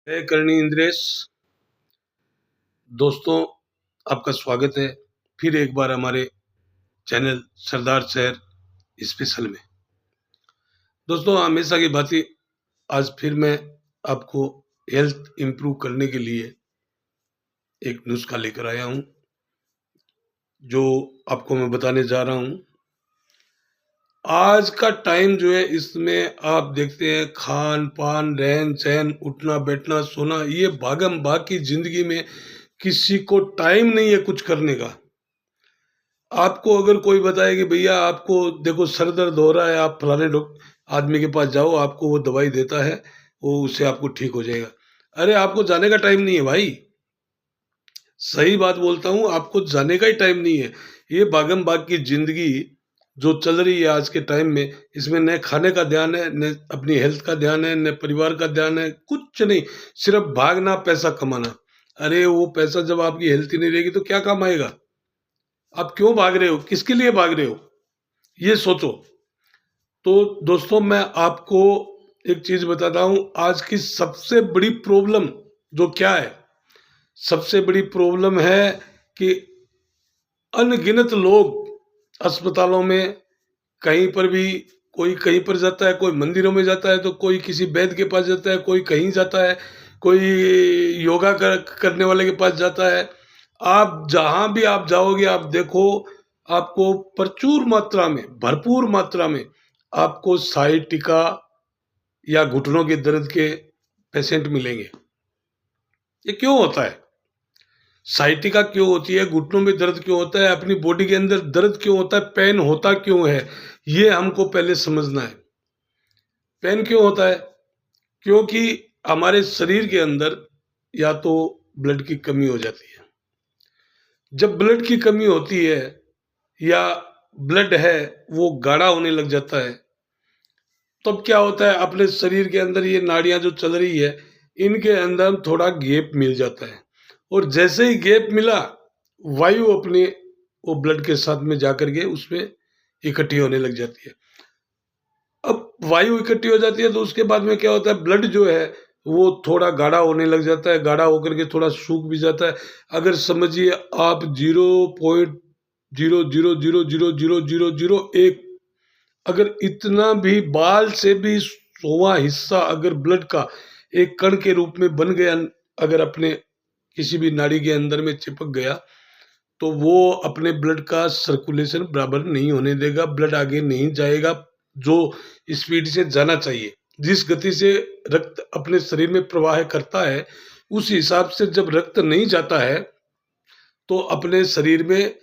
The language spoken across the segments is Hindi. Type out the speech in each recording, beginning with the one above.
है करणी इंद्रेश। दोस्तों, आपका स्वागत है फिर एक बार हमारे चैनल सरदार शहर स्पेशल में। दोस्तों, हमेशा की भांति आज फिर मैं आपको हेल्थ इम्प्रूव करने के लिए एक नुस्खा लेकर आया हूं, जो आपको मैं बताने जा रहा हूं। आज का टाइम जो है, इसमें आप देखते हैं खान पान, रहन सहन, उठना बैठना, सोना, ये भागम भाग की जिंदगी में किसी को टाइम नहीं है कुछ करने का। आपको अगर कोई बताए कि भैया आपको देखो सर दर्द हो रहा है, आप फलाने आदमी के पास जाओ, आपको वो दवाई देता है, वो उससे आपको ठीक हो जाएगा। अरे आपको जाने का टाइम नहीं है भाई, सही बात बोलता हूँ, आपको जाने का ही टाइम नहीं है। ये भागम भाग की जिंदगी जो चल रही है आज के टाइम में, इसमें न खाने का ध्यान है, न अपनी हेल्थ का ध्यान है, न परिवार का ध्यान है, कुछ नहीं, सिर्फ भागना, पैसा कमाना। अरे वो पैसा जब आपकी हेल्थ ही नहीं रहेगी तो क्या काम आएगा? आप क्यों भाग रहे हो, किसके लिए भाग रहे हो, ये सोचो। तो दोस्तों, मैं आपको एक चीज बताता हूं, आज की सबसे बड़ी प्रॉब्लम जो क्या है, सबसे बड़ी प्रॉब्लम है कि अनगिनत लोग अस्पतालों में, कहीं पर भी, कोई कहीं पर जाता है, कोई मंदिरों में जाता है, तो कोई किसी वैद्य के पास जाता है, कोई कहीं जाता है, कोई योगा करने वाले के पास जाता है। आप जहां भी आप जाओगे, आप देखो, आपको प्रचुर मात्रा में, भरपूर मात्रा में आपको साइटिका या घुटनों के दर्द के पेशेंट मिलेंगे। ये क्यों होता है? साइटिका क्यों होती है, घुटनों में दर्द क्यों होता है, अपनी बॉडी के अंदर दर्द क्यों होता है, पेन होता क्यों है, ये हमको पहले समझना है। पेन क्यों होता है? क्योंकि हमारे शरीर के अंदर या तो ब्लड की कमी हो जाती है। जब ब्लड की कमी होती है या ब्लड है वो गाढ़ा होने लग जाता है, तब क्या होता है, अपने शरीर के अंदर ये नाड़ियां जो चल रही है, इनके अंदर थोड़ा गैप मिल जाता है, और जैसे ही गैप मिला, वायु अपने वो ब्लड के साथ में जाकर के उसमें इकट्ठी होने लग जाती है। अब वायु इकट्ठी हो जाती है तो उसके बाद में क्या होता है, ब्लड जो है वो थोड़ा गाढ़ा होने लग जाता है, गाढ़ा होकर के थोड़ा सूख भी जाता है। अगर समझिए आप 0.0000001, अगर इतना भी बाल से भी 100वां हिस्सा अगर ब्लड का एक कण के रूप में बन गया, अगर अपने किसी भी नाड़ी के अंदर में चिपक गया, तो वो अपने ब्लड का सर्कुलेशन बराबर नहीं होने देगा, ब्लड आगे नहीं जाएगा जो स्पीड से जाना चाहिए। जिस गति से रक्त अपने शरीर में प्रवाह करता है, उस हिसाब से जब रक्त नहीं जाता है तो अपने शरीर में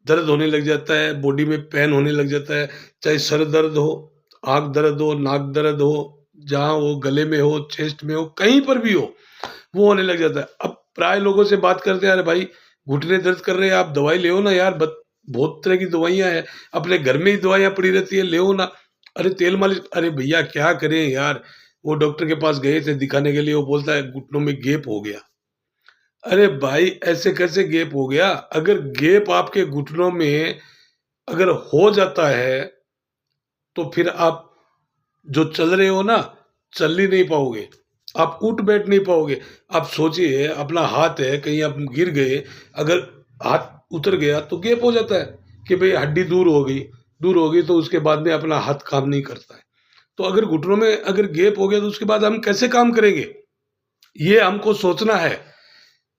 दर्द होने लग जाता है, बॉडी में पेन होने लग जाता है, चाहे सर दर्द हो, आंख दर्द हो, नाक दर्द हो, जहाँ वो गले में हो, चेस्ट में हो, कहीं पर भी हो, वो होने लग जाता है। अब प्राय लोगों से बात करते हैं, अरे भाई घुटने दर्द कर रहे हैं, आप दवाई ले ना यार, बहुत तरह की दवाइयां हैं, अपने घर में ही दवाइयां पड़ी रहती है, ले ना। अरे तेल मालिश, अरे भैया क्या करें यार, वो डॉक्टर के पास गए थे दिखाने के लिए, वो बोलता है घुटनों में गैप हो गया। अरे भाई ऐसे कैसे गैप हो गया? अगर गैप आपके घुटनों में अगर हो जाता है तो फिर आप जो चल रहे हो ना, चल ही नहीं पाओगे, आप उठ बैठ नहीं पाओगे। आप सोचिए, अपना हाथ है, कहीं आप गिर गए, अगर हाथ उतर गया तो गैप हो जाता है कि भाई हड्डी दूर हो गई, दूर हो गई, तो उसके बाद में अपना हाथ काम नहीं करता है। तो अगर घुटनों में अगर गैप हो गया तो उसके बाद हम कैसे काम करेंगे, ये हमको सोचना है।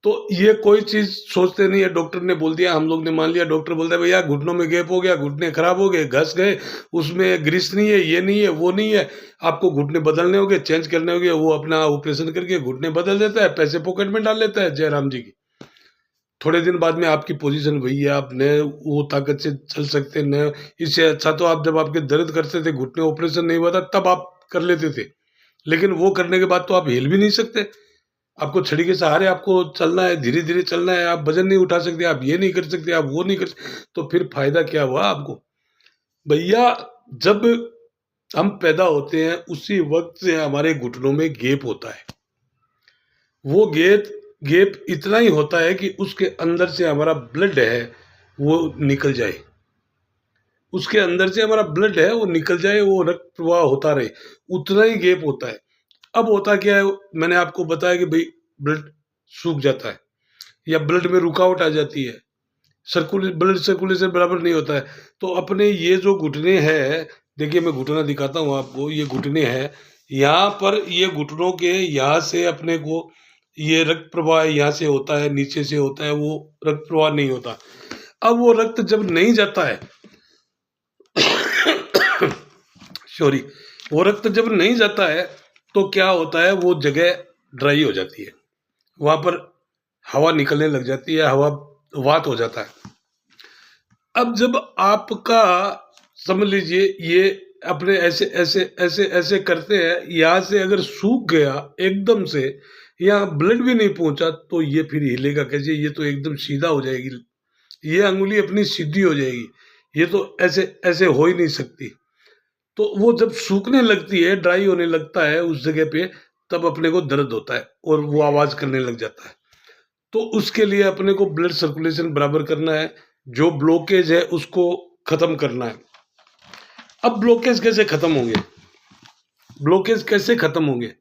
तो ये कोई चीज सोचते नहीं है, डॉक्टर ने बोल दिया, हम लोग ने मान लिया, डॉक्टर बोलता है भैया घुटनों में गैप हो गया, घुटने खराब हो गए, घस गए, उसमें ग्रीस नहीं है, ये नहीं है, वो नहीं है, आपको घुटने बदलने होंगे, चेंज करने होंगे। वो अपना ऑपरेशन करके घुटने बदल देता है, पैसे पॉकेट में डाल लेता है, जयराम जी की। थोड़े दिन बाद में आपकी पोजीशन वही है, आप न वो ताकत से चल सकते न। इससे अच्छा तो आप जब आपके दर्द करते थे, घुटने ऑपरेशन नहीं हुआ था, तब आप कर लेते थे, लेकिन वो करने के बाद तो आप हिल भी नहीं सकते, आपको छड़ी के सहारे आपको चलना है, धीरे धीरे चलना है, आप वजन नहीं उठा सकते, आप ये नहीं कर सकते, आप वो नहीं कर सकते, तो फिर फायदा क्या हुआ आपको? भैया जब हम पैदा होते हैं उसी वक्त से हमारे घुटनों में गैप होता है। वो गैप गैप इतना ही होता है कि उसके अंदर से हमारा ब्लड है वो निकल जाए, उसके अंदर से हमारा ब्लड है वो निकल जाए, वो रक्त प्रवाह होता रहे, उतना ही गैप होता है। अब होता क्या है, मैंने आपको बताया कि भाई ब्लड सूख जाता है या ब्लड में रुकावट आ जाती है, ब्लड सर्कुलेशन बराबर नहीं होता है। तो अपने ये जो घुटने हैं, देखिए मैं घुटना दिखाता हूँ आपको, ये घुटने हैं, यहाँ पर ये घुटनों के यहाँ से अपने को ये रक्त प्रवाह यहाँ से होता है, नीचे से होता है, वो रक्त प्रवाह नहीं होता। अब वो रक्त जब नहीं जाता है सॉरी, वो रक्त जब नहीं जाता है तो क्या होता है, वो जगह ड्राई हो जाती है, वहां पर हवा निकलने लग जाती है, हवा वात हो जाता है। अब जब आपका समझ लीजिए ये अपने ऐसे ऐसे ऐसे ऐसे करते हैं, यहाँ से अगर सूख गया एकदम से, या ब्लड भी नहीं पहुंचा, तो ये फिर हिलेगा कैसे, ये तो एकदम सीधा हो जाएगी, ये अंगुली अपनी सीधी हो जाएगी, ये तो ऐसे ऐसे हो ही नहीं सकती। तो वो जब सूखने लगती है, ड्राई होने लगता है उस जगह पे, तब अपने को दर्द होता है और वो आवाज करने लग जाता है। तो उसके लिए अपने को ब्लड सर्कुलेशन बराबर करना है, जो ब्लॉकेज है उसको खत्म करना है। अब ब्लॉकेज कैसे खत्म होंगे, ब्लॉकेज कैसे खत्म होंगे,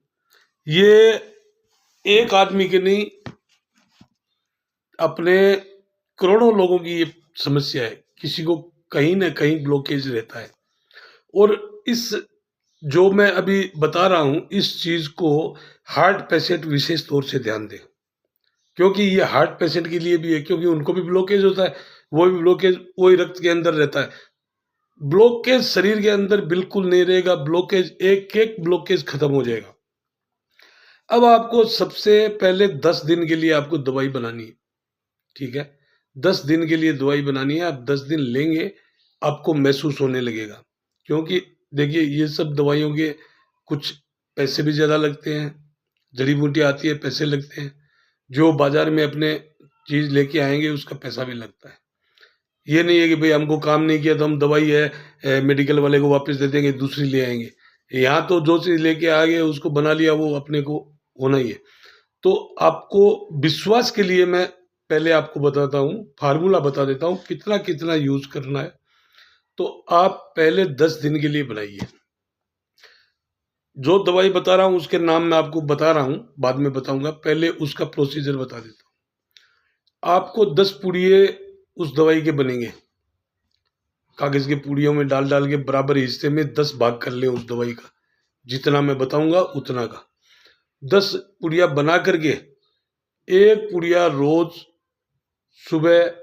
ये एक आदमी के नहीं, अपने करोड़ों लोगों की ये समस्या है, किसी को कहीं ना कहीं ब्लॉकेज रहता है। और इस जो मैं अभी बता रहा हूं, इस चीज को हार्ट पेशेंट विशेष तौर से ध्यान दें, क्योंकि ये हार्ट पेशेंट के लिए भी है, क्योंकि उनको भी ब्लॉकेज होता है, वो भी ब्लॉकेज वही रक्त के अंदर रहता है। ब्लॉकेज शरीर के अंदर बिल्कुल नहीं रहेगा, ब्लॉकेज एक एक ब्लॉकेज खत्म हो जाएगा। अब आपको सबसे पहले 10 दिन के लिए आपको दवाई बनानी है, ठीक है, 10 दिन के लिए दवाई बनानी है। आप 10 दिन लेंगे, आपको महसूस होने लगेगा, क्योंकि देखिए ये सब दवाइयों के कुछ पैसे भी ज़्यादा लगते हैं, जड़ी बूटी आती है, पैसे लगते हैं, जो बाजार में अपने चीज़ लेके आएंगे उसका पैसा भी लगता है। ये नहीं है कि भाई हमको काम नहीं किया तो हम दवाई है मेडिकल वाले को वापस दे देंगे, दूसरी ले आएंगे। यहाँ तो जो चीज़ लेके आ गए उसको बना लिया, वो अपने को होना ही है। तो आपको विश्वास के लिए मैं पहले आपको बताता हूँ, फार्मूला बता देता हूँ कितना कितना यूज करना है। तो आप पहले 10 दिन के लिए बनाइए। जो दवाई बता रहा हूँ उसके नाम मैं आपको बता रहा हूँ, बाद में बताऊंगा, पहले उसका प्रोसीजर बता देता हूँ। आपको 10 पुड़िए उस दवाई के बनेंगे, कागज के पुड़ियों में डाल डाल के बराबर हिस्से में 10 भाग कर ले उस दवाई का, जितना मैं बताऊंगा उतना का। 10 पुड़िया बना करके, एक पुड़िया रोज सुबह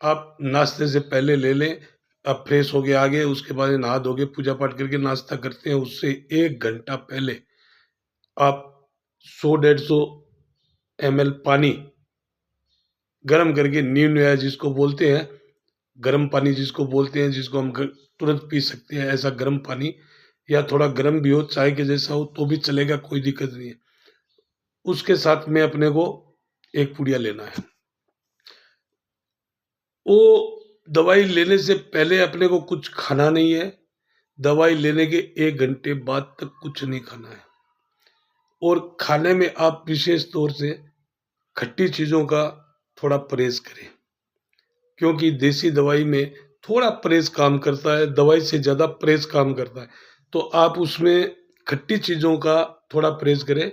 आप नाश्ते से पहले ले लें। आप फ्रेश होके आ गए, उसके बाद नहा धोके पूजा पाठ करके नाश्ता करते हैं, उससे 1 घंटा पहले आप 100-150 ml पानी गर्म करके, नीम या जिसको बोलते हैं, गर्म पानी जिसको बोलते हैं, जिसको हम तुरंत पी सकते हैं, ऐसा गर्म पानी, या थोड़ा गर्म भी हो, चाय के जैसा हो तो भी चलेगा, कोई दिक्कत नहीं है। उसके साथ में अपने को एक पुड़िया लेना है। वो दवाई लेने से पहले अपने को कुछ खाना नहीं है, दवाई लेने के 1 घंटे बाद तक कुछ नहीं खाना है। और खाने में आप विशेष तौर से खट्टी चीज़ों का थोड़ा परहेज करें, क्योंकि देसी दवाई में थोड़ा परहेज काम करता है, दवाई से ज़्यादा परहेज काम करता है। तो आप उसमें खट्टी चीज़ों का थोड़ा परहेज करें,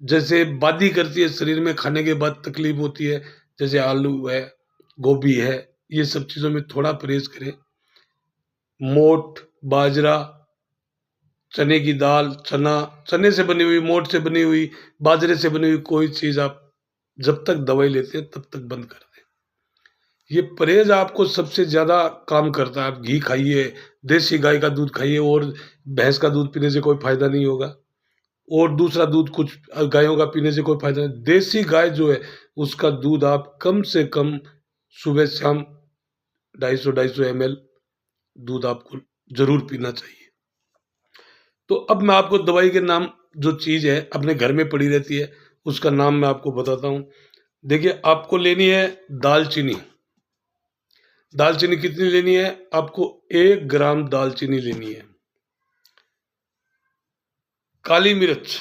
जैसे बादी करती है शरीर में, खाने के बाद तकलीफ होती है, जैसे आलू है, गोभी है, ये सब चीज़ों में थोड़ा परहेज करें। मोठ, बाजरा, चने की दाल, चने से बनी हुई, मोठ से बनी हुई, बाजरे से बनी हुई कोई चीज़ आप जब तक दवाई लेते हैं तब तक बंद कर दें। ये परहेज आपको सबसे ज़्यादा काम करता है। आप घी खाइए, देसी गाय का दूध खाइए, और भैंस का दूध पीने से कोई फायदा नहीं होगा, और दूसरा दूध कुछ गायों का पीने से कोई फायदा नहीं। देसी गाय जो है उसका दूध आप कम से कम सुबह शाम 250-250 ml दूध आपको जरूर पीना चाहिए। तो अब मैं आपको दवाई के नाम, जो चीज़ है अपने घर में पड़ी रहती है, उसका नाम मैं आपको बताता हूँ। देखिए, आपको लेनी है दालचीनी। दालचीनी कितनी लेनी है आपको? 1 ग्राम दालचीनी लेनी है। काली मिर्च,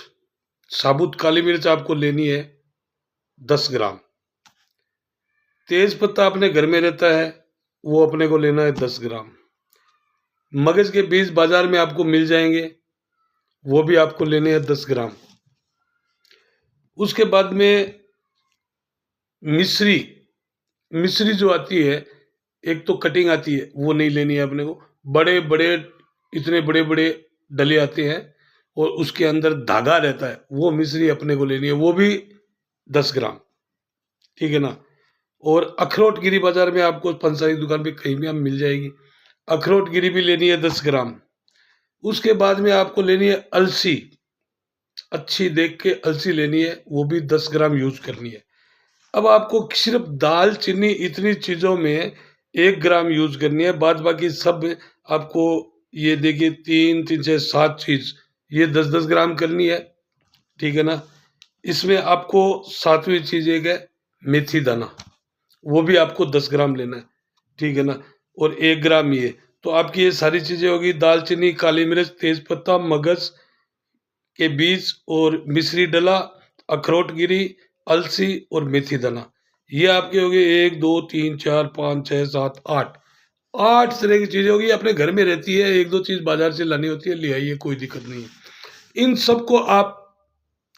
साबुत काली मिर्च आपको लेनी है 10 ग्राम। तेज पत्ता अपने घर में रहता है, वो अपने को लेना है 10 ग्राम। मगज के बीज बाजार में आपको मिल जाएंगे, वो भी आपको लेने हैं 10 ग्राम। उसके बाद में मिश्री, मिश्री जो आती है, एक तो कटिंग आती है, वो नहीं लेनी है अपने को। बड़े बड़े, इतने बड़े बड़े डले आते हैं और उसके अंदर धागा रहता है, वो मिश्री अपने को लेनी है, वो भी 10 ग्राम। ठीक है ना। और अखरोट गिरी बाजार में आपको पंसारी दुकान पे कहीं भी आप मिल जाएगी। अखरोट गिरी भी लेनी है 10 ग्राम। उसके बाद में आपको लेनी है अलसी, अच्छी देख के अलसी लेनी है, वो भी 10 ग्राम यूज करनी है। अब आपको सिर्फ दाल चीनी इतनी चीजों में 1 ग्राम यूज करनी है, बाद बाकी सब आपको ये देखिए 3 3 6 7 चीज ये 10 10 ग्राम करनी है। ठीक है ना। इसमें आपको सातवीं चीज एक है मेथी दाना, वो भी आपको 10 ग्राम लेना है। ठीक है ना। और 1 ग्राम ये, तो आपकी ये सारी चीजें होगी, दालचीनी, काली मिर्च, तेज पत्ता, मगज के बीज और मिश्री डला, अखरोट गिरी, अलसी और मेथी दाना। ये आपके हो गए 1 2 3 4 5 6 7 8, 8 तरह की चीजें होगी, अपने घर में रहती है। 1 2 चीज बाजार से लानी होती है, ले आइए, कोई दिक्कत नहीं है। इन सबको आप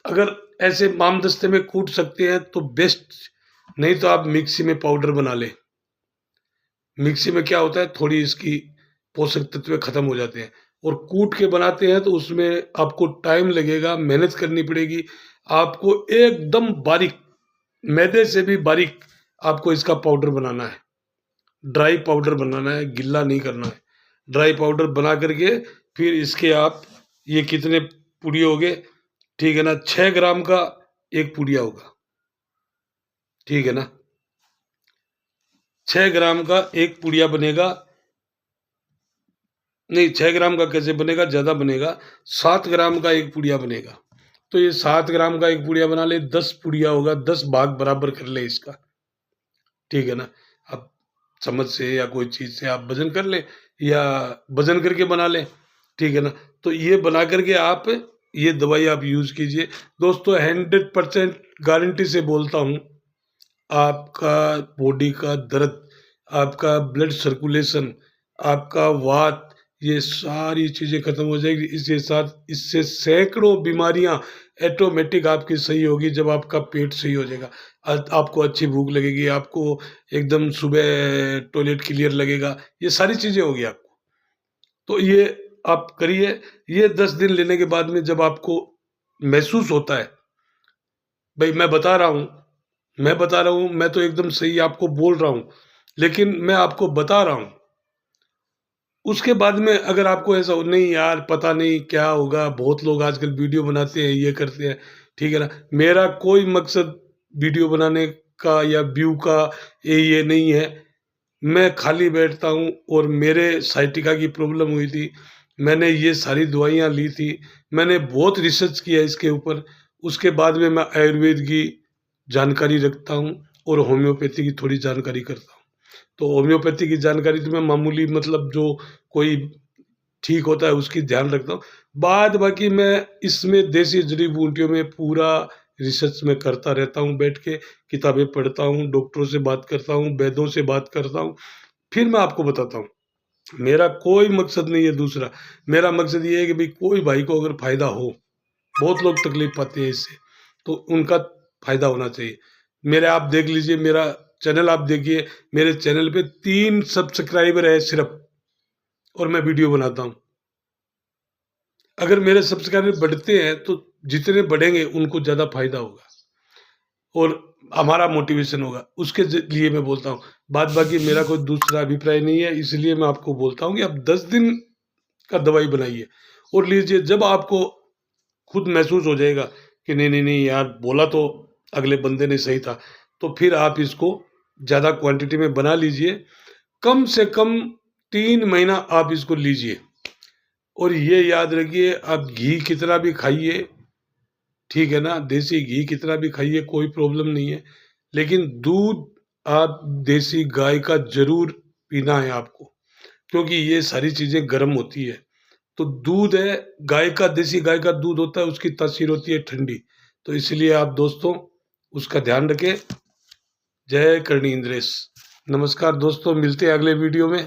अगर ऐसे मामदस्ते में कूट सकते हैं तो बेस्ट, नहीं तो आप मिक्सी में पाउडर बना लें। मिक्सी में क्या होता है, थोड़ी इसकी पोषक तत्व खत्म हो जाते हैं, और कूट के बनाते हैं तो उसमें आपको टाइम लगेगा, मेहनत करनी पड़ेगी, आपको एकदम बारीक, मैदे से भी बारीक आपको इसका पाउडर बनाना है। ड्राई पाउडर बनाना है, गिल्ला नहीं करना है। ड्राई पाउडर बना करके फिर इसके आप ये कितने पुड़ी हो गए, ठीक है ना, 6 ग्राम का एक पुड़िया होगा। ठीक है ना, 6 ग्राम का एक पुड़िया बनेगा। नहीं, 6 ग्राम का कैसे बनेगा, ज़्यादा बनेगा, 7 ग्राम का एक पुड़िया बनेगा। तो ये 7 ग्राम का एक पुड़िया बना ले, 10 पुड़िया होगा, 10 भाग बराबर कर ले इसका। ठीक है ना। अब चम्मच से या कोई चीज़ से आप वजन कर ले, या वजन करके बना ले। ठीक है ना। तो ये बना करके आप ये दवाई आप यूज़ कीजिए दोस्तों। 100% गारंटी से बोलता हूँ, आपका बॉडी का दर्द, आपका ब्लड सर्कुलेशन, आपका वात, ये सारी चीज़ें खत्म हो जाएगी। इसके साथ इससे सैकड़ों बीमारियां ऑटोमेटिक आपकी सही होगी जब आपका पेट सही हो जाएगा। आपको अच्छी भूख लगेगी, आपको एकदम सुबह टॉयलेट क्लियर लगेगा, ये सारी चीज़ें होगी आपको। तो ये आप करिए। ये 10 दिन लेने के बाद में जब आपको महसूस होता है, भाई मैं बता रहा हूँ, मैं तो एकदम सही आपको बोल रहा हूँ, लेकिन मैं आपको बता रहा हूँ। उसके बाद में अगर आपको ऐसा हो, नहीं यार पता नहीं क्या होगा, बहुत लोग आजकल वीडियो बनाते हैं, ये करते हैं, ठीक है ना, मेरा कोई मकसद वीडियो बनाने का या व्यू का ये नहीं है। मैं खाली बैठता हूँ, और मेरे साइटिका की प्रॉब्लम हुई थी, मैंने ये सारी दवाइयाँ ली थी, मैंने बहुत रिसर्च किया इसके ऊपर। उसके बाद में मैं आयुर्वेद की जानकारी रखता हूँ और होम्योपैथी की थोड़ी जानकारी करता हूँ। तो होम्योपैथी की जानकारी तो मैं मामूली, मतलब जो कोई ठीक होता है उसकी ध्यान रखता हूँ। बाद बाकी मैं इसमें देसी जड़ी बूटियों में पूरा रिसर्च में करता रहता हूँ, बैठ के किताबें पढ़ता हूँ, डॉक्टरों से बात करता हूँ, वैद्यों से बात करता हूँ, फिर मैं आपको बताता हूँ। मेरा कोई मकसद नहीं है दूसरा, मेरा मकसद ये है कि भाई कोई भाई को अगर फायदा हो, बहुत लोग तकलीफ पाते हैं इससे, तो उनका फायदा होना चाहिए। मेरे आप देख लीजिए, मेरा चैनल आप देखिए, मेरे चैनल पे 3 सब्सक्राइबर है सिर्फ, और मैं वीडियो बनाता हूँ। अगर मेरे सब्सक्राइबर बढ़ते हैं तो जितने बढ़ेंगे उनको ज़्यादा फायदा होगा और हमारा मोटिवेशन होगा, उसके लिए मैं बोलता हूँ। बाद बाकी मेरा कोई दूसरा अभिप्राय नहीं है, इसलिए मैं आपको बोलता हूँ कि आप 10 दिन का दवाई बनाइए और लीजिए। जब आपको खुद महसूस हो जाएगा कि नहीं नहीं नहीं यार, बोला तो अगले बंदे ने सही था, तो फिर आप इसको ज़्यादा क्वांटिटी में बना लीजिए। कम से कम 3 महीना आप इसको लीजिए, और ये याद रखिए, आप घी कितना भी खाइए, ठीक है ना, देसी घी कितना भी खाइए, कोई प्रॉब्लम नहीं है, लेकिन दूध आप देसी गाय का जरूर पीना है आपको, क्योंकि ये सारी चीज़ें गर्म होती है। तो दूध है गाय का, देसी गाय का दूध होता है, उसकी तासीर होती है ठंडी। तो इसलिए आप दोस्तों उसका ध्यान रखें। जय करणी इंद्रेश। नमस्कार दोस्तों, मिलते हैं अगले वीडियो में।